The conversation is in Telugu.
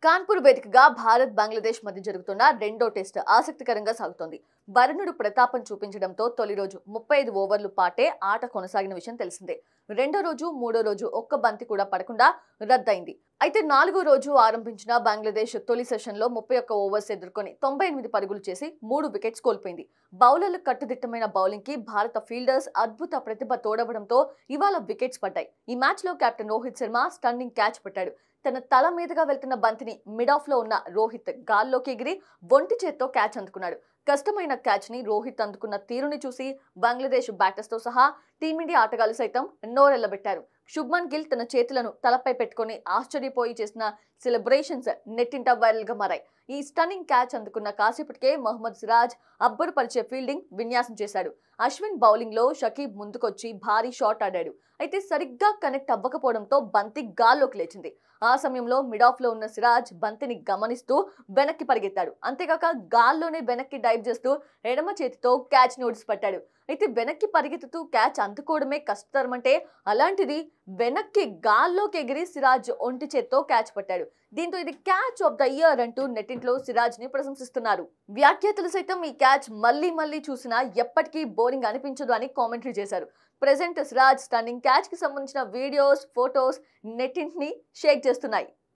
కాన్పూర్ వేదికగా భారత్ బంగ్లాదేశ్ మధ్య జరుగుతున్న రెండో టెస్ట్ ఆసక్తికరంగా సాగుతోంది. వరుణుడు ప్రతాపం చూపించడంతో తొలి రోజు 35 ఓవర్లు పాటే ఆట కొనసాగిన విషయం తెలిసిందే. రెండో రోజు, మూడో రోజు ఒక్క బంతి కూడా పడకుండా రద్దయింది. అయితే నాలుగో రోజు ఆరంభించిన బంగ్లాదేశ్ తొలి సెషన్లో 31 ఓవర్స్ ఎదుర్కొని 98 పరుగులు చేసి 3 వికెట్స్ కోల్పోయింది. బౌలర్లు కట్టుదిట్టమైన బౌలింగ్ కి భారత ఫీల్డర్స్ అద్భుత ప్రతిభ తోడవడంతో ఇవాళ వికెట్స్ పడ్డాయి. ఈ మ్యాచ్ లో captain Rohit Sharma stunning catch పట్టాడు. తన తల మీదుగా వెళ్తున్న బంతిని మిడ్ ఆఫ్ లో ఉన్న రోహిత్ గాల్లోకి ఎగిరి ఒంటి చేత్తో క్యాచ్ అందుకున్నాడు. కష్టమైన క్యాచ్ ని రోహిత్ అందుకున్న తీరుని చూసి బంగ్లాదేశ్ బ్యాటర్స్ తో సహా టీమిండియా ఆటగాళ్లు సైతం నోరెళ్లబెట్టారు. శుభ్మన్ గిల్ తన చేతులను తలపై పెట్టుకుని ఆశ్చర్యపోయి చేసిన సెలబ్రేషన్స్ నెట్టింట వైరల్ గా మారాయి. ఈ స్టన్నింగ్ క్యాచ్ అందుకున్న కాసేపటికే మహమ్మద్ సిరాజ్ అబ్బురపరిచే ఫీల్డింగ్ విన్యాసం చేశాడు. అశ్విన్ బౌలింగ్ లో షకీబ్ ముందుకొచ్చి భారీ షాట్ ఆడాడు. అయితే సరిగ్గా కనెక్ట్ అవ్వకపోవడంతో బంతి గాల్లోకి లేచింది. ఆ సమయంలో మిడ్ ఆఫ్ లో ఉన్న సిరాజ్ బంతిని గమనిస్తూ వెనక్కి పరిగెత్తాడు. అంతేగాక గాల్లోనే వెనక్కి డైవ్ చేస్తూ ఎడమ చేతితో క్యాచ్ ని ఒడిసిపట్టాడు. అయితే వెనక్కి పరిగెత్తుతూ క్యాచ్ అందుకోవడమే కష్టతరమంటే అలాంటిది వెనక్కి గాల్లోకి ఎగిరి సిరాజ్ ఒంటి చేత్తో క్యాచ్ పట్టాడు. దీంతో ఇది క్యాచ్ ఆఫ్ ద ఇయర్ అంటూ నెట్టింట్లో సిరాజ్ ని ప్రశంసిస్తున్నారు. వ్యాఖ్యాతలు సైతం ఈ క్యాచ్ మళ్ళీ చూసినా ఎప్పటికీ బోరింగ్ అనిపించదు అని కామెంటరీ చేశారు. ప్రెజెంట్ సిరాజ్ స్టన్నింగ్ క్యాచ్ కి సంబంధించిన వీడియోస్, ఫోటోస్ నెట్టింటిని షేక్ చేస్తున్నాయి.